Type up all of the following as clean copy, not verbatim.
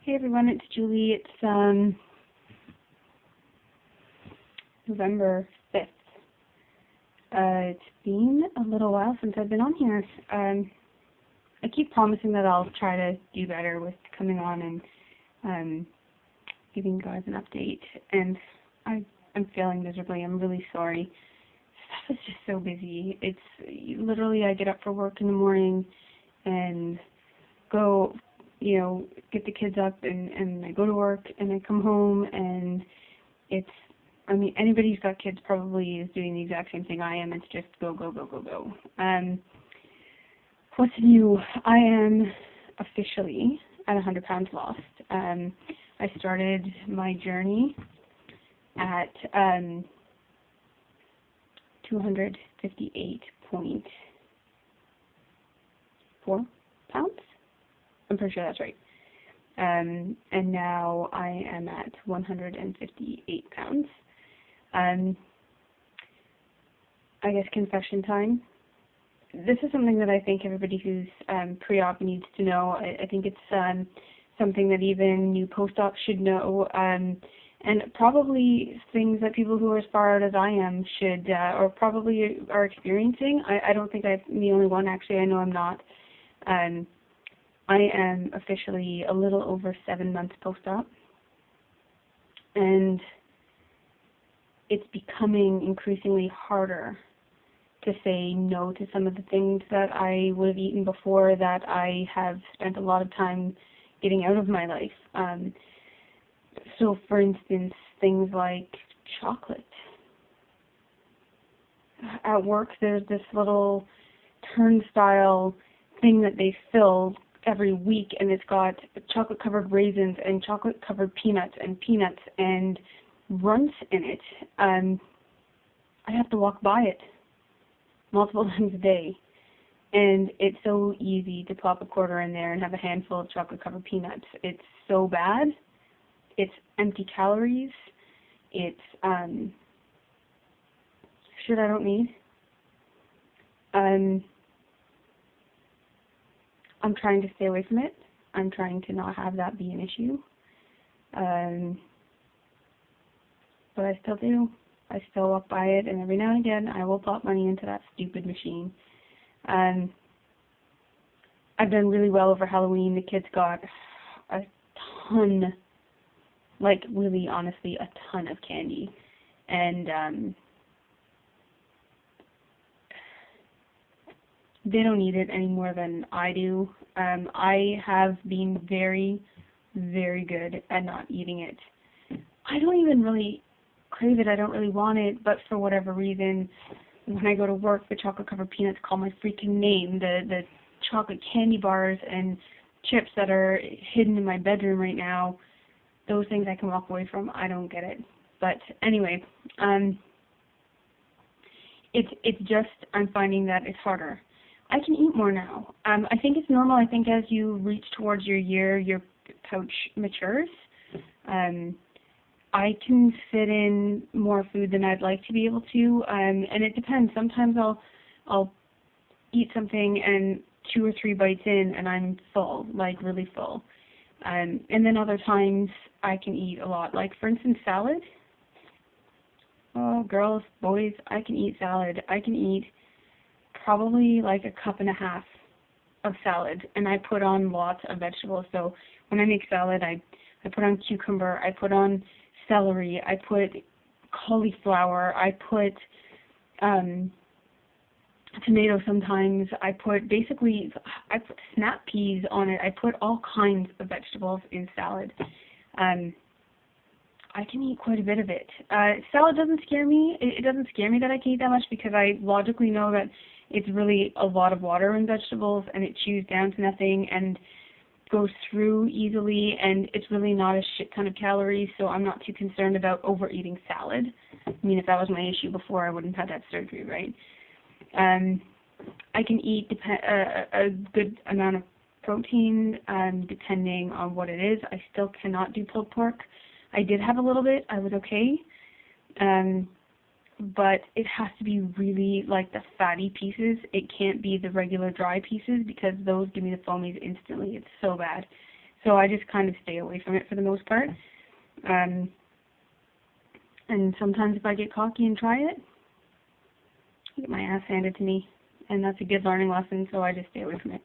Hey everyone, it's Julie. It's November 5th. It's been a little while since I've been on here. I keep promising that I'll try to do better with coming on and giving you guys an update, and I'm failing miserably. I'm really sorry. Stuff is just so busy. It's literally I get up for work in the morning and go, get the kids up and I go to work and I come home and anybody who's got kids probably is doing the exact same thing I am. It's just go, go, go, go, go. What's new? I am officially at 100 pounds lost. I started my journey at 258.4 pounds. I'm pretty sure that's right. And now I am at 158 pounds. I guess confession time. This is something that I think everybody who's pre-op needs to know. I think it's something that even new post-ops should know, and probably things that people who are as far out as I am should, or probably are experiencing. I don't think I'm the only one, actually. I know I'm not. I am officially a little over 7 months post-op, and it's becoming increasingly harder to say no to some of the things that I would have eaten before that I have spent a lot of time getting out of my life. So, for instance, things like chocolate. At work, there's this little turnstile thing that they fill every week, and it's got chocolate-covered raisins and chocolate-covered peanuts and runts in it. I have to walk by it multiple times a day, and it's so easy to plop a quarter in there and have a handful of chocolate-covered peanuts. It's so bad. It's empty calories. It's shit I don't need. I'm trying to stay away from it. I'm trying to not have that be an issue. But I still do. I still walk by it, and every now and again I will plop money into that stupid machine. I've done really well over Halloween. The kids got a ton, like really honestly a ton of candy. And they don't need it any more than I do. I have been very, very good at not eating it. I don't even really crave it. I don't really want it, but for whatever reason, when I go to work, the chocolate-covered peanuts call my freaking name. The chocolate candy bars and chips that are hidden in my bedroom right now, those things I can walk away from. I don't get it. But anyway, it's just I'm finding that it's harder. I can eat more now. I think it's normal. I think as you reach towards your year, your pouch matures. I can fit in more food than I'd like to be able to, and it depends. Sometimes I'll eat something and 2 or 3 bites in and I'm full, like really full. And then other times I can eat a lot. Like for instance, salad. Oh, girls, boys, I can eat salad. I can eat probably like 1.5 cups of salad, and I put on lots of vegetables. So when I make salad, I put on cucumber, I put on celery, I put cauliflower, I put tomato sometimes, I put snap peas on it. I put all kinds of vegetables in salad. I can eat quite a bit of it. Salad doesn't scare me. It doesn't scare me that I can eat that much because I logically know that it's really a lot of water in vegetables and it chews down to nothing and goes through easily, and it's really not a shit ton of calories, so I'm not too concerned about overeating salad. I mean, if that was my issue before, I wouldn't have had that surgery, right? I can eat a good amount of protein depending on what it is. I still cannot do pulled pork. I did have a little bit. I was okay. But it has to be really like the fatty pieces. It can't be the regular dry pieces because those give me the foamies instantly. It's so bad. So I just kind of stay away from it for the most part. And sometimes if I get cocky and try it, I get my ass handed to me. And that's a good learning lesson, so I just stay away from it.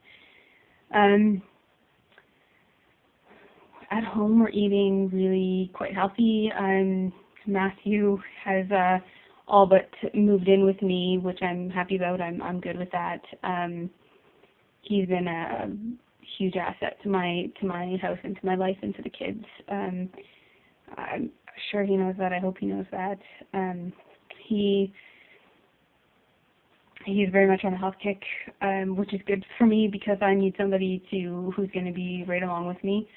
At home, we're eating really quite healthy. Matthew has all but moved in with me, which I'm happy about. I'm good with that. He's been a huge asset to my house and to my life and to the kids. I'm sure he knows that. I hope he knows that. He's very much on a health kick, which is good for me because I need somebody who's going to be right along with me.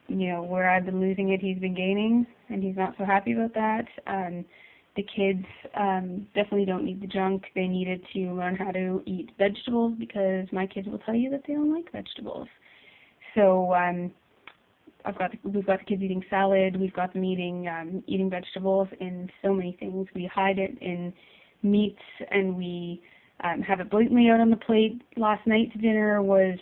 Where I've been losing it, he's been gaining, and he's not so happy about that. The kids definitely don't need the junk. They needed to learn how to eat vegetables because my kids will tell you that they don't like vegetables. So we've got the kids eating salad. We've got them eating vegetables in so many things. We hide it in meats, and we have it blatantly out on the plate. Last night's dinner was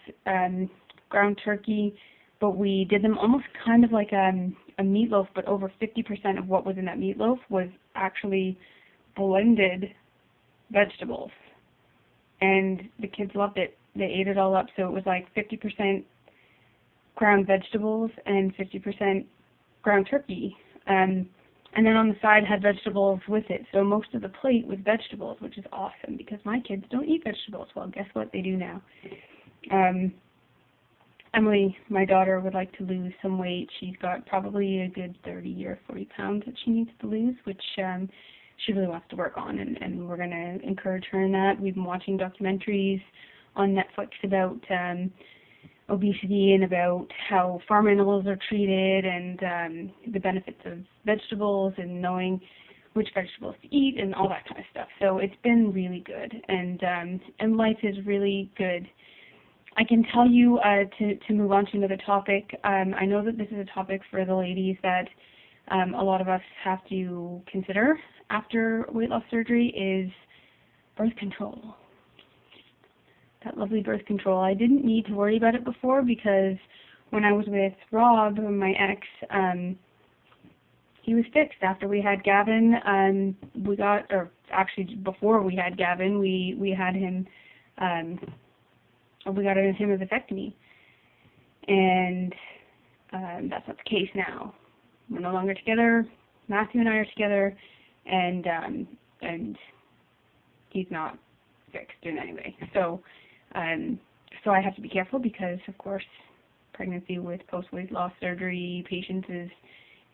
ground turkey, but we did them almost kind of like a meatloaf, but over 50% of what was in that meatloaf was actually blended vegetables. And the kids loved it. They ate it all up, so it was like 50% ground vegetables and 50% ground turkey. And then on the side had vegetables with it. So most of the plate was vegetables, which is awesome because my kids don't eat vegetables. Well, guess what? They do now. Emily, my daughter, would like to lose some weight. She's got probably a good 30 or 40 pounds that she needs to lose, which she really wants to work on, and we're going to encourage her in that. We've been watching documentaries on Netflix about obesity and about how farm animals are treated and the benefits of vegetables and knowing which vegetables to eat and all that kind of stuff. So it's been really good, and life is really good. I can tell you, to move on to another topic, I know that this is a topic for the ladies that a lot of us have to consider after weight loss surgery is birth control. That lovely birth control. I didn't need to worry about it before because when I was with Rob, my ex, he was fixed after we had Gavin. Before we had Gavin, we had him, we got him a vasectomy. And that's not the case now. We're no longer together. Matthew and I are together, and he's not fixed in any way. So I have to be careful because, of course, pregnancy with post-weight loss surgery patients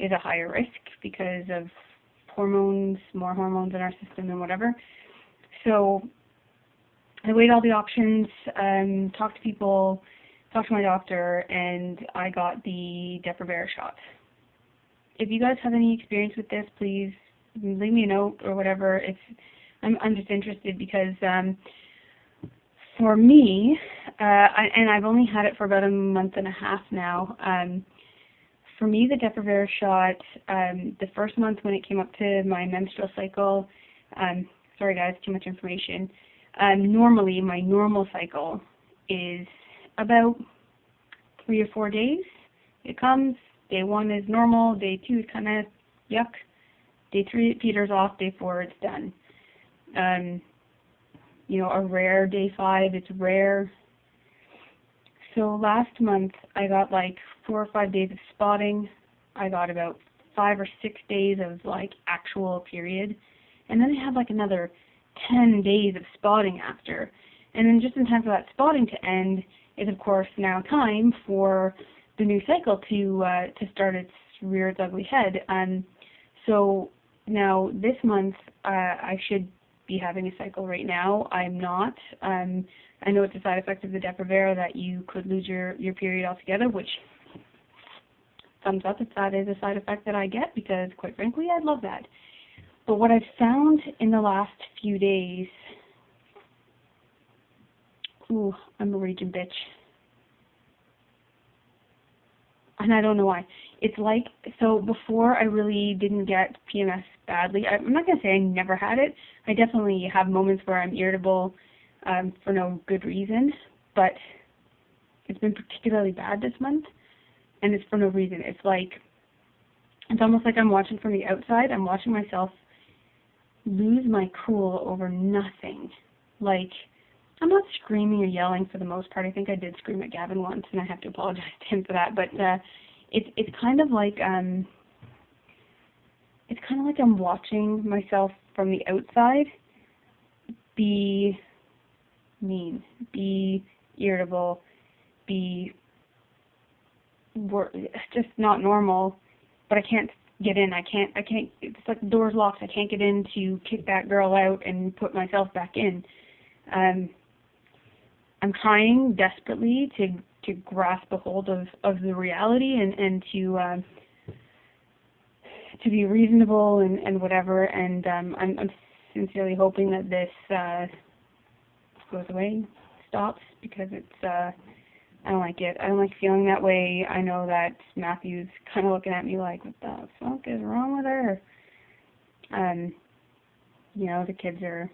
is a higher risk because of hormones, more hormones in our system and whatever. So I weighed all the options, talked to people, talked to my doctor, and I got the Depo-Provera shot. If you guys have any experience with this, please leave me a note or whatever. I'm just interested because for me, and I've only had it for about a month and a half now. For me, the Depo-Provera shot, the first month when it came up to my menstrual cycle, sorry guys, too much information. Normally, my normal cycle is about 3 or 4 days. It comes, day 1 is normal, day 2 is kind of yuck, day 3 it peters off, day 4 it's done. A rare day 5, it's rare. So last month I got like 4 or 5 days of spotting. I got about 5 or 6 days of like actual period, and then I had like another 10 days of spotting after. And then just in time for that spotting to end is of course now time for the new cycle to start its rear its ugly head. So now this month I should be having a cycle right now. I'm not. I know it's a side effect of the Depo-Provera that you could lose your period altogether, which thumbs up if that is a side effect that I get, because quite frankly I'd love that. But what I've found in the last few days, ooh, I'm a raging bitch. And I don't know why. It's like, so before I really didn't get PMS badly. I'm not going to say I never had it. I definitely have moments where I'm irritable for no good reason, but it's been particularly bad this month. and it's for no reason. It's like, it's almost like I'm watching from the outside. I'm watching myself lose my cool over nothing. Like, I'm not screaming or yelling for the most part. I think I did scream at Gavin once, and I have to apologize to him for that. But it's kind of like I'm watching myself from the outside be mean, be irritable, be just not normal. But I can't get in. I can't. It's like the door's locked. I can't get in to kick that girl out and put myself back in. I'm trying desperately to grasp a hold of the reality and to be reasonable and whatever. And I'm sincerely hoping that this goes away, stops, because it's I don't like it. I don't like feeling that way. I know that Matthew's kind of looking at me like, what the fuck is wrong with her? You know, the kids are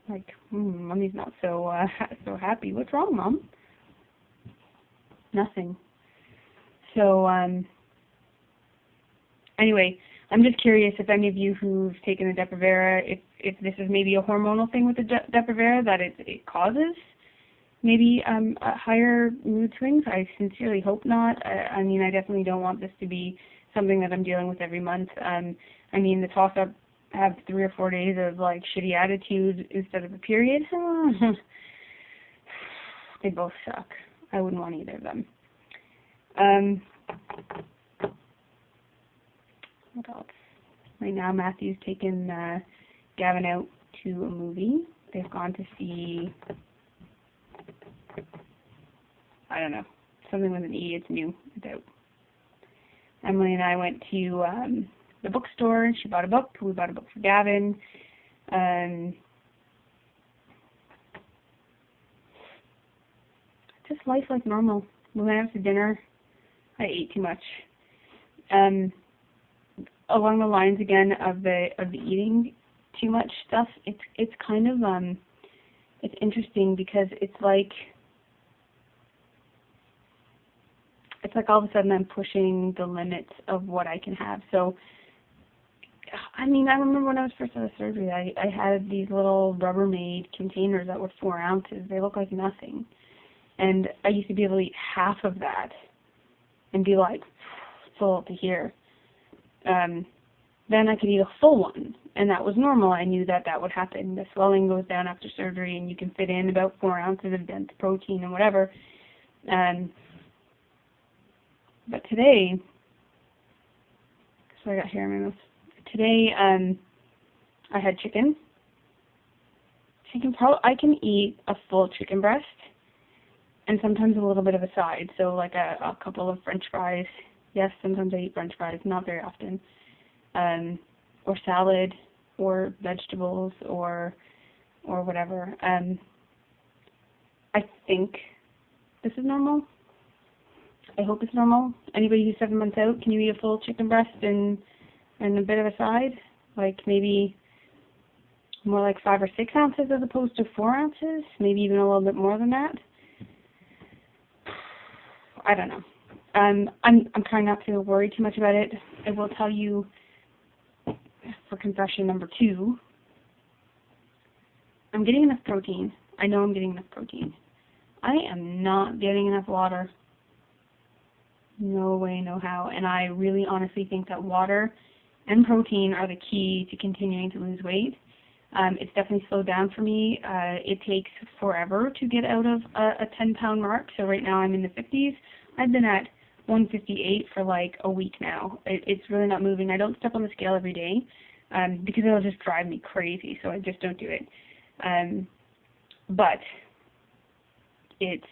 like, Mommy's not so happy. What's wrong, Mom? Nothing. So, anyway, I'm just curious if any of you who've taken the Depo-Provera, if this is maybe a hormonal thing with the Depo-Provera that it causes maybe higher mood swings. I sincerely hope not. I mean, I definitely don't want this to be something that I'm dealing with every month. I mean, the toss-up have 3 or 4 days of like shitty attitude instead of a period. They both suck. I wouldn't want either of them. What else? Right now, Matthew's taken Gavin out to a movie. They've gone to see, I don't know, something with an E. It's new. It's out. Emily and I went to the bookstore. She bought a book. We bought a book for Gavin. Just life like normal. We went out to dinner. I ate too much. Along the lines again of the eating too much stuff, it's kind of it's interesting because it's like all of a sudden I'm pushing the limits of what I can have. So, I mean, I remember when I was first out of surgery, I had these little Rubbermaid containers that were 4 ounces. They look like nothing. And I used to be able to eat half of that and be like, full to here. Then I could eat a full one, and that was normal. I knew that would happen. The swelling goes down after surgery, and you can fit in about 4 ounces of dense protein and whatever. But today, so I got hair in my mouth. Today, I had chicken. I can eat a full chicken breast, and sometimes a little bit of a side. So like a couple of French fries. Yes, sometimes I eat French fries, not very often. Or salad, or vegetables, or whatever. I think this is normal. I hope it's normal. Anybody who's 7 months out, can you eat a full chicken breast and a bit of a side? Like maybe more like 5 or 6 ounces as opposed to 4 ounces? Maybe even a little bit more than that? I don't know. I'm trying not to worry too much about it. I will tell you, for confession number 2, I'm getting enough protein. I know I'm getting enough protein. I am not getting enough water. No way, no how. And I really honestly think that water and protein are the key to continuing to lose weight. It's definitely slowed down for me. It takes forever to get out of a 10-pound mark. So right now I'm in the 50s. I've been at 158 for like a week now. It's really not moving. I don't step on the scale every day because it'll just drive me crazy. So I just don't do it. But it's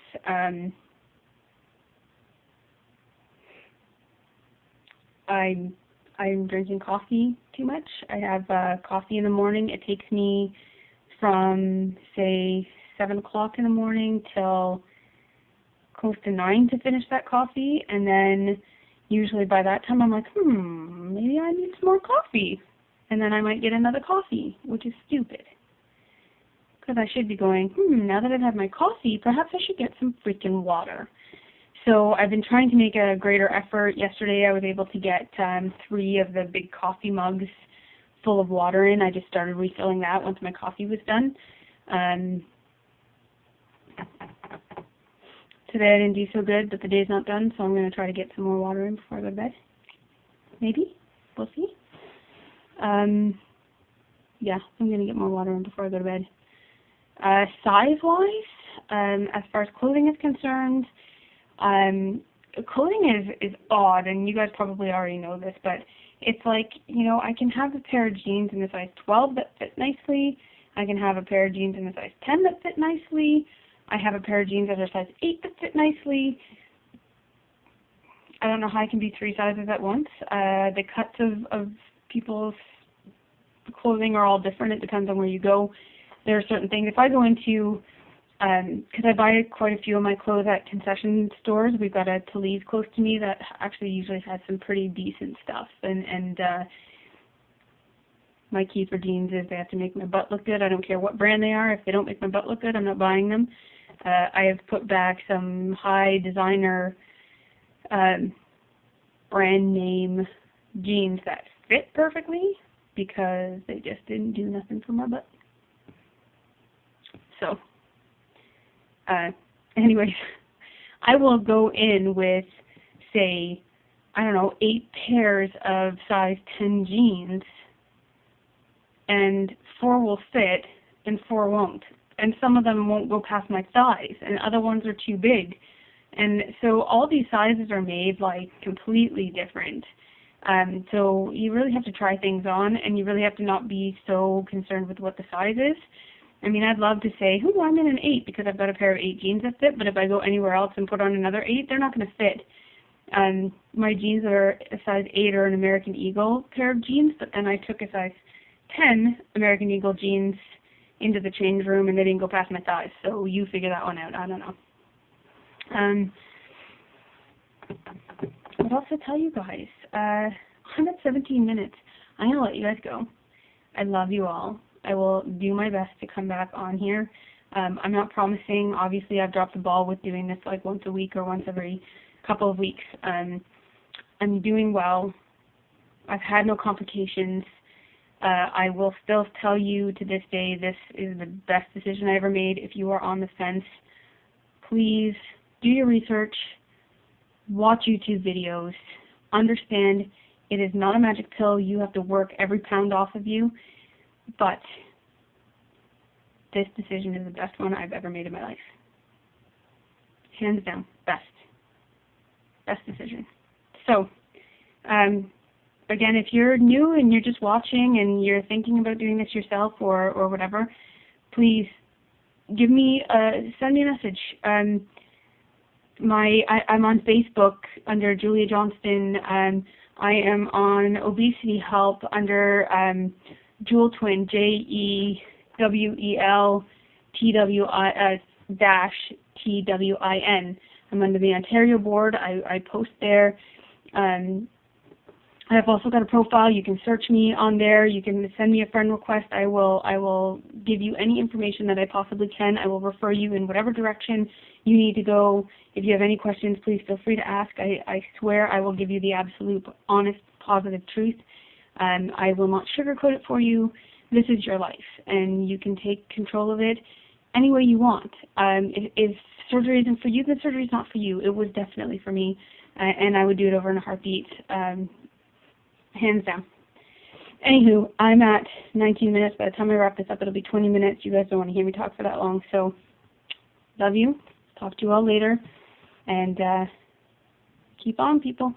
I'm drinking coffee too much. I have coffee in the morning. It takes me from say 7 o'clock in the morning till close to 9 to finish that coffee, and then usually by that time I'm like, maybe I need some more coffee, and then I might get another coffee, which is stupid. Because I should be going, now that I've had my coffee, perhaps I should get some freaking water. So I've been trying to make a greater effort. Yesterday I was able to get 3 of the big coffee mugs full of water in. I just started refilling that once my coffee was done. Today I didn't do so good, but the day's not done, so I'm going to try to get some more water in before I go to bed. Maybe. We'll see. Yeah, I'm going to get more water in before I go to bed. Size-wise, as far as clothing is concerned, clothing is odd, and you guys probably already know this, but it's like, you know, I can have a pair of jeans in a size 12 that fit nicely. I can have a pair of jeans in a size 10 that fit nicely. I have a pair of jeans that are size 8 that fit nicely. I don't know how I can be 3 sizes at once. The cuts of people's clothing are all different. It depends on where you go. There are certain things. If I go into, because I buy quite a few of my clothes at concession stores. We've got a Talese close to me that actually usually has some pretty decent stuff. And my key for jeans is they have to make my butt look good. I don't care what brand they are. If they don't make my butt look good, I'm not buying them. I have put back some high designer brand name jeans that fit perfectly because they just didn't do nothing for my butt. So, anyways, I will go in with, say, I don't know, 8 pairs of size 10 jeans, and 4 will fit and 4 won't. And some of them won't go past my thighs, and other ones are too big. And so all these sizes are made like completely different. So you really have to try things on, and you really have to not be so concerned with what the size is. I mean, I'd love to say, oh, I'm in an 8 because I've got a pair of 8 jeans that fit, but if I go anywhere else and put on another 8, they're not going to fit. My jeans are a size 8 or an American Eagle pair of jeans, but then I took a size 10 American Eagle jeans into the change room and they didn't go past my thighs, so you figure that one out. I don't know. What else to tell you guys? I'm at 17 minutes. I'm going to let you guys go. I love you all. I will do my best to come back on here. I'm not promising. Obviously, I've dropped the ball with doing this like once a week or once every couple of weeks. I'm doing well. I've had no complications. I will still tell you to this day this is the best decision I ever made. If you are on the fence, please do your research, watch YouTube videos, understand it is not a magic pill. You have to work every pound off of you, but this decision is the best one I've ever made in my life. Hands down, best decision. So, again, if you're new and you're just watching and you're thinking about doing this yourself or whatever, please send me a message. I'm on Facebook under Julia Johnston. I am on Obesity Help under Jewel Twin, JEWELTWIN. I'm under the Ontario board. I post there. I've also got a profile. You can search me on there. You can send me a friend request. I will give you any information that I possibly can. I will refer you in whatever direction you need to go. If you have any questions, please feel free to ask. I swear I will give you the absolute, honest, positive truth. I will not sugarcoat it for you. This is your life, and you can take control of it any way you want. If surgery isn't for you, then surgery is not for you. It was definitely for me, and I would do it over in a heartbeat. Hands down. Anywho, I'm at 19 minutes. By the time I wrap this up, it'll be 20 minutes. You guys don't want to hear me talk for that long, so love you. Talk to you all later, and keep on, people.